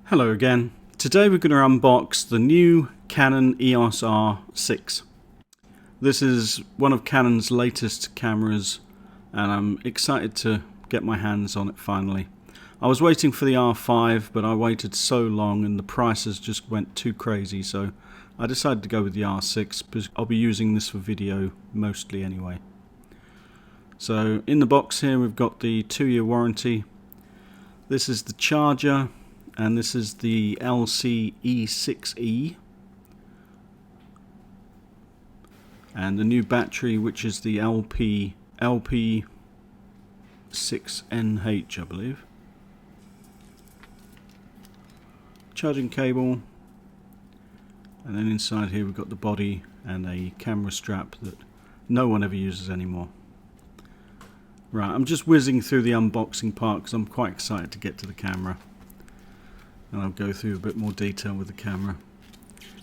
Hello again. Today we're going to unbox the new Canon EOS R6. This is one of Canon's latest cameras and I'm excited to get my hands on it finally. I was waiting for the R5 but I waited so long and the prices just went too crazy, so I decided to go with the R6 because I'll be using this for video mostly anyway. So in the box here we've got the 2-year warranty. This is the charger. And this is the LCE6E, and the new battery, which is the LP6NH, I believe. Charging cable, and then inside here we've got the body and a camera strap that no one ever uses anymore. Right, I'm just whizzing through the unboxing part because I'm quite excited to get to the camera. And I'll go through a bit more detail with the camera.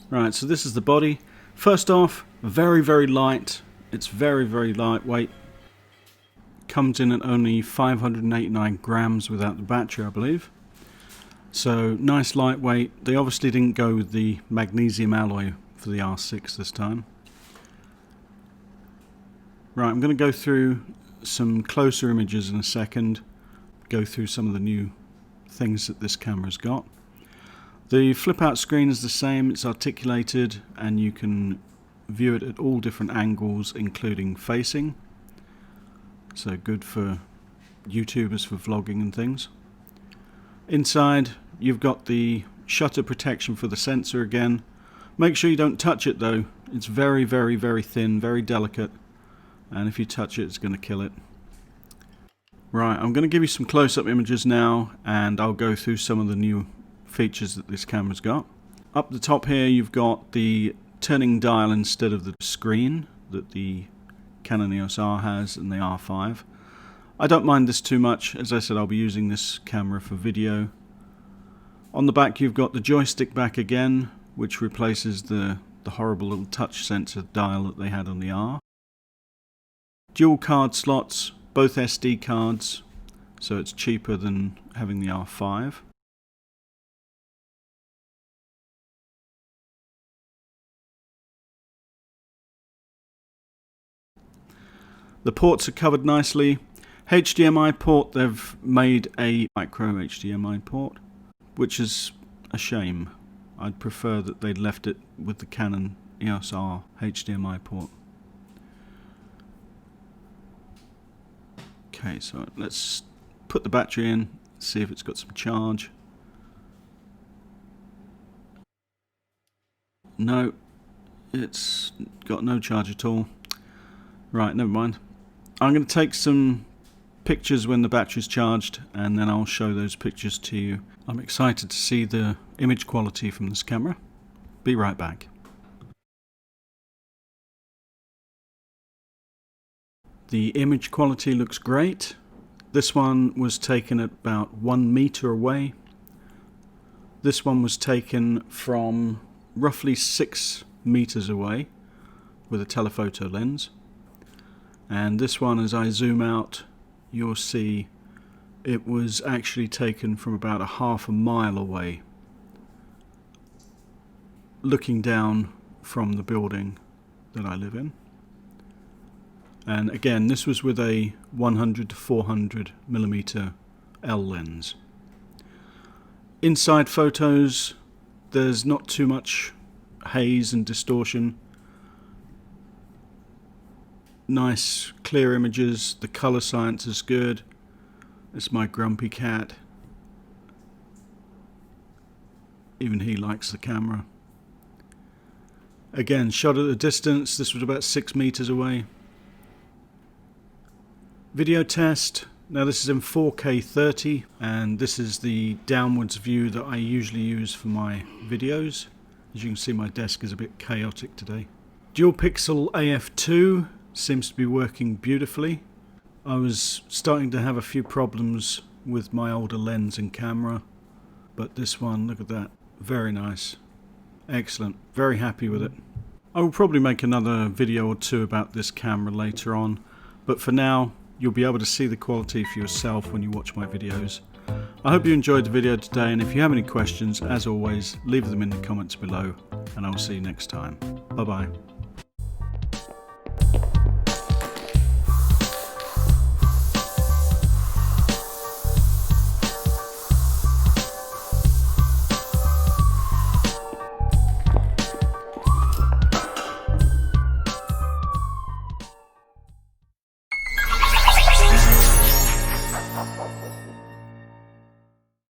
Right, so this is the body. First off, very light. It's very lightweight. Comes in at only 589 grams without the battery, I believe. So nice lightweight. They obviously didn't go with the magnesium alloy for the R6 this time. Right, I'm going to go through some closer images in a second. Go through some of the new things that this camera's got. The flip out screen is the same, it's articulated and you can view it at all different angles including facing, so good for YouTubers for vlogging and things. Inside you've got the shutter protection for the sensor again. Make sure you don't touch it though, it's very thin, very delicate, and if you touch it it's going to kill it. Right, I'm going to give you some close-up images now and I'll go through some of the new features that this camera's got. Up the top here you've got the turning dial instead of the screen that the Canon EOS R has and the R5. I don't mind this too much, as I said I'll be using this camera for video. On the back you've got the joystick back again, which replaces the horrible little touch sensor dial that they had on the R. Dual card slots, both SD cards, so it's cheaper than having the R5. The ports are covered nicely. HDMI port, they've made a micro HDMI port, which is a shame. I'd prefer that they'd left it with the Canon EOS R HDMI port. Okay, so let's put the battery in, see if it's got some charge. No, it's got no charge at all. Right, never mind. I'm going to take some pictures when the battery's charged and then I'll show those pictures to you. I'm excited to see the image quality from this camera. Be right back. The image quality looks great. This one was taken at about 1 meter away. This one was taken from roughly 6 meters away with a telephoto lens. And this one, as I zoom out, you'll see it was actually taken from about a half a mile away, looking down from the building that I live in. And again, this was with a 100 to 400 millimeter L lens. Inside photos, there's not too much haze and distortion. Nice clear images, the color science is good. It's my grumpy cat. Even he likes the camera. Again, shot at a distance, this was about 6 meters away. Video test, now this is in 4K 30 and this is the downwards view that I usually use for my videos. As you can see, my desk is a bit chaotic today. Dual pixel AF2 seems to be working beautifully. I was starting to have a few problems with my older lens and camera, but this one, look at that, very nice, excellent, very happy with it. I will probably make another video or two about this camera later on. but for now you'll be able to see the quality for yourself when you watch my videos. I hope you enjoyed the video today, and if you have any questions, as always, leave them in the comments below, and I'll see you next time. Bye bye.